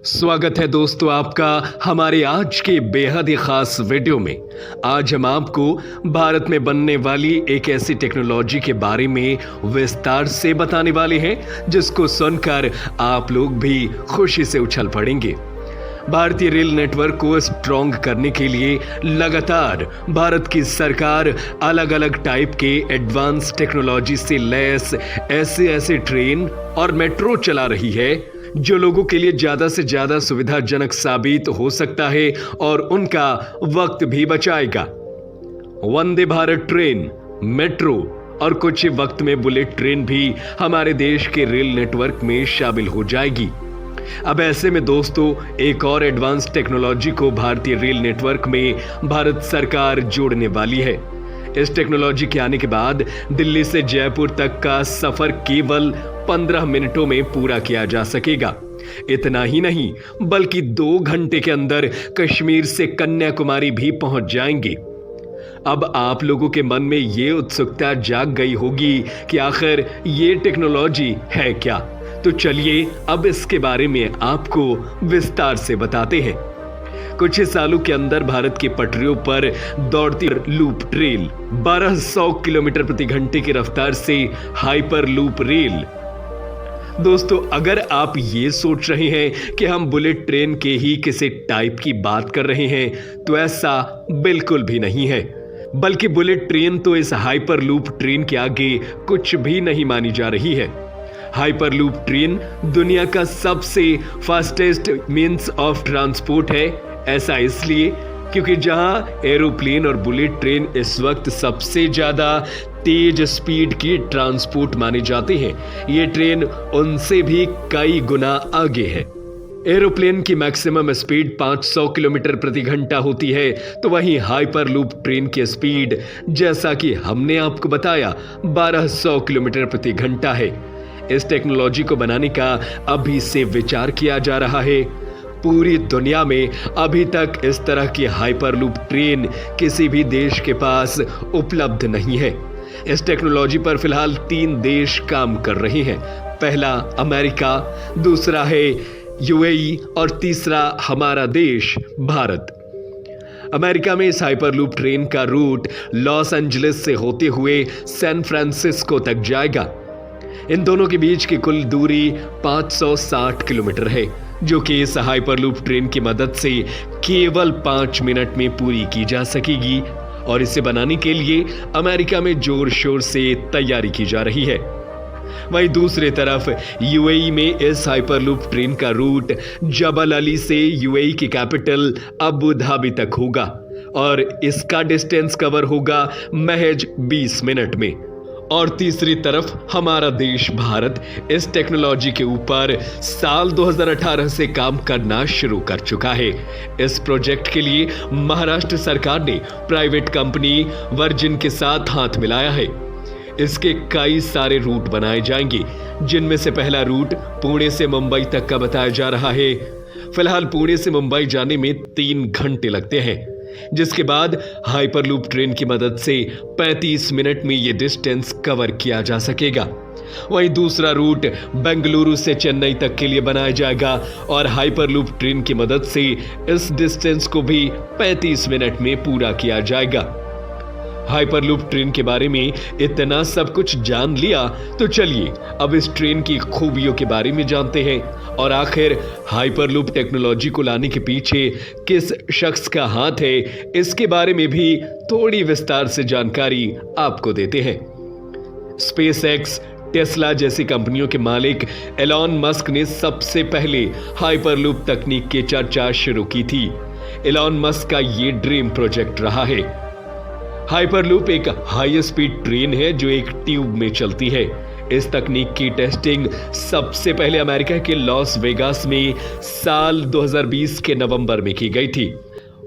स्वागत है दोस्तों आपका हमारे आज के बेहद ही खास वीडियो में। आज हम आपको भारत में बनने वाली एक ऐसी टेक्नोलॉजी के बारे में विस्तार से बताने वाले हैं जिसको सुनकर आप लोग भी खुशी से उछल पड़ेंगे। भारतीय रेल नेटवर्क को स्ट्रॉन्ग करने के लिए लगातार भारत की सरकार अलग अलग टाइप के एडवांस टेक्नोलॉजी से लैस ऐसे ट्रेन और मेट्रो चला रही है जो लोगों के लिए ज्यादा से ज्यादा सुविधाजनक साबित हो सकता है और उनका वक्त भी बचाएगा। वंदे भारत ट्रेन, मेट्रो और कुछ ही वक्त में बुलेट ट्रेन भी हमारे देश के रेल नेटवर्क में शामिल हो जाएगी। अब ऐसे में दोस्तों एक और एडवांस टेक्नोलॉजी को भारतीय रेल नेटवर्क में भारत सरकार जोड़ने वाली है। इस टेक्नोलॉजी के आने के बाद दिल्ली से जयपुर तक का सफर केवल 15 मिनटों में पूरा किया जा सकेगा। इतना ही नहीं बल्कि 2 घंटे के अंदर कश्मीर से कन्याकुमारी भी पहुंच जाएंगे। अब आप लोगों के मन में ये उत्सुकता जाग गई होगी कि आखिर ये टेक्नोलॉजी है क्या। तो चलिए अब इसके बारे में आपको विस्तार से बताते हैं। कुछ ही सालों के अंदर भारत की पटरियों पर दौड़ती लूप ट्रेन 1200 किलोमीटर प्रति घंटे की रफ्तार से हाइपर लूप रेल। दोस्तों अगर आप ये सोच रहे हैं कि हम बुलेट ट्रेन के ही किसी टाइप की बात कर रहे हैं तो ऐसा बिल्कुल भी नहीं है, बल्कि बुलेट ट्रेन तो इस हाइपर लूप ट्रेन के आगे कुछ भी नहीं मानी जा रही है। हाइपर लूप ट्रेन दुनिया का सबसे फास्टेस्ट मींस ऑफ ट्रांसपोर्ट है। ऐसा इसलिए क्योंकि जहां एरोप्लेन और बुलेट ट्रेन इस वक्त सबसे ज्यादा तेज स्पीड की ट्रांसपोर्ट माने जाते हैं, ये ट्रेन उनसे भी कई गुना आगे है। एरोप्लेन की मैक्सिमम स्पीड 500 किलोमीटर प्रति घंटा होती है, तो वहीं हाइपर लूप ट्रेन की स्पीड जैसा कि हमने आपको बताया 1200 किलोमीटर प्रति घंटा है। इस टेक्नोलॉजी को बनाने का अभी से विचार किया जा रहा है। पूरी दुनिया में अभी तक इस तरह की हाइपर लूप ट्रेन किसी भी देश के पास उपलब्ध नहीं है। इस टेक्नोलॉजी पर फिलहाल 3 देश काम कर रहे हैं। पहला अमेरिका, दूसरा है यूएई और तीसरा हमारा देश भारत। अमेरिका में इस हाइपर लूप ट्रेन का रूट लॉस एंजलिस से होते हुए सैन फ्रांसिस्को तक जाएगा। इन दोनों के बीच की कुल दूरी 560 किलोमीटर है, जो कि इस हाइपर लूप ट्रेन की मदद से केवल 5 मिनट में पूरी की जा सकेगी और इसे बनाने के लिए अमेरिका में जोर शोर से तैयारी की जा रही है। वहीं दूसरी तरफ यूएई में इस हाइपर लूप ट्रेन का रूट जबल अली से यूएई की कैपिटल अबू धाबी तक होगा और इसका डिस्टेंस कवर होगा महज 20 मिनट में। और तीसरी तरफ हमारा देश भारत इस टेक्नोलॉजी के ऊपर साल 2018 से काम करना शुरू कर चुका है। इस प्रोजेक्ट के लिए महाराष्ट्र सरकार ने प्राइवेट कंपनी वर्जिन के साथ हाथ मिलाया है। इसके कई सारे रूट बनाए जाएंगे, जिनमें से पहला रूट पुणे से मुंबई तक का बताया जा रहा है। फिलहाल पुणे से मुंबई जाने में 3 घंटे लगते हैं, जिसके बाद हाइपर लूप ट्रेन की मदद से 35 मिनट में यह डिस्टेंस कवर किया जा सकेगा। वहीं दूसरा रूट बेंगलुरु से चेन्नई तक के लिए बनाया जाएगा और हाइपर लूप ट्रेन की मदद से इस डिस्टेंस को भी 35 मिनट में पूरा किया जाएगा। हाइपर लूप ट्रेन के बारे में इतना सब कुछ जान लिया, तो चलिए अब इस ट्रेन की खूबियों के बारे में जानते हैं और आखिर हाइपर लूप टेक्नोलॉजी को लाने के पीछे किस शख्स का हाथ है, इसके बारे में भी थोड़ी विस्तार से जानकारी आपको देते हैं। स्पेसएक्स, टेस्ला जैसी कंपनियों के मालिक एलॉन मस्क ने सबसे पहले हाइपर लूप तकनीक की चर्चा शुरू की थी। एलॉन मस्क का ये ड्रीम प्रोजेक्ट रहा है। हाइपरलूप एक हाई स्पीड ट्रेन है जो एक ट्यूब में चलती है। इस तकनीक की टेस्टिंग सबसे पहले अमेरिका के लॉस वेगास में साल 2020 के नवंबर में की गई थी।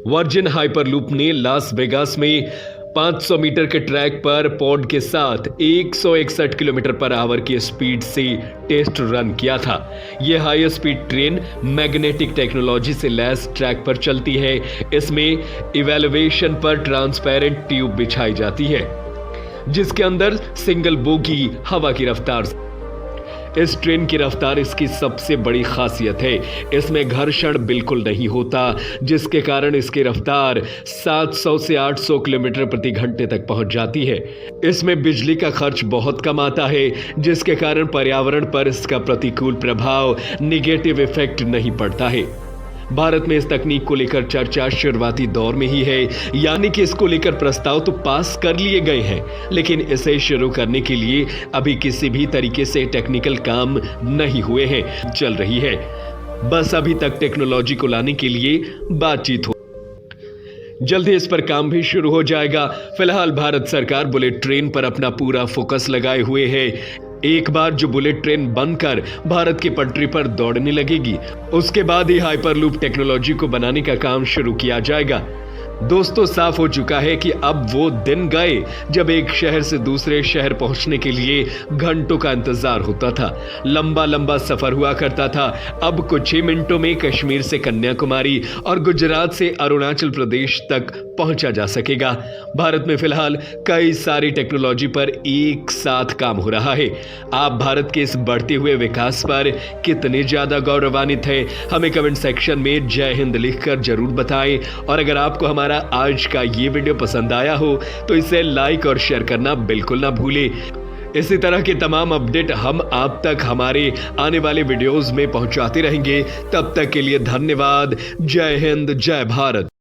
वर्जिन हाइपरलूप ने लॉस वेगास में 500 मीटर के ट्रैक पर पॉड के साथ 161 किलोमीटर पर आवर की स्पीड से टेस्ट रन किया था। यह high speed train magnetic technology से लैस ट्रैक पर चलती है। इसमें इवैल्यूएशन पर ट्रांसपेरेंट ट्यूब बिछाई जाती है, जिसके अंदर सिंगल बोगी हवा की रफ्तार इस ट्रेन की रफ्तार इसकी सबसे बड़ी खासियत है। इसमें घर्षण बिल्कुल नहीं होता, जिसके कारण इसकी रफ्तार 700 से 800 किलोमीटर प्रति घंटे तक पहुंच जाती है। इसमें बिजली का खर्च बहुत कम आता है, जिसके कारण पर्यावरण पर इसका प्रतिकूल प्रभाव, निगेटिव इफेक्ट नहीं पड़ता है। भारत में इस तकनीक को लेकर चर्चा शुरुआती दौर में ही है, यानी कि इसको लेकर प्रस्ताव तो पास कर लिए गए हैं, लेकिन इसे शुरू करने के लिए अभी किसी भी तरीके से टेक्निकल काम नहीं हुए हैं। चल रही है, बस अभी तक टेक्नोलॉजी को लाने के लिए बातचीत हो। जल्द ही इस पर काम भी शुरू हो जाएगा। फिलहाल भारत सरकार बुलेट ट्रेन पर अपना पूरा फोकस लगाए हुए है। एक बार जो बुलेट ट्रेन बनकर भारत की पटरी पर दौड़ने लगेगी, उसके बाद ही हाइपरलूप टेक्नोलॉजी को बनाने का काम शुरू किया जाएगा। दोस्तों, साफ हो चुका है कि अब वो दिन गए जब एक शहर से दूसरे शहर पहुंचने के लिए घंटों का इंतजार होता था, लंबा लंबा सफर हुआ करता था। अब कुछ ही मिनटों में कश्मीर से कन्याकुमारी और गुजरात से अरुणाचल प्रदेश तक पहुंचा जा सकेगा। भारत में फिलहाल कई सारी टेक्नोलॉजी पर एक साथ काम हो रहा है। आप भारत के इस बढ़ते हुए विकास पर कितने ज्यादा गौरवान्वित हैं? हमें कमेंट सेक्शन में जय हिंद लिखकर जरूर बताएं। और अगर आपको हमारा आज का ये वीडियो पसंद आया हो तो इसे लाइक और शेयर करना बिल्कुल ना भूलें। इसी तरह के तमाम अपडेट हम आप तक हमारे आने वाले वीडियोस में पहुंचाते रहेंगे। तब तक के लिए धन्यवाद। जय हिंद, जय भारत।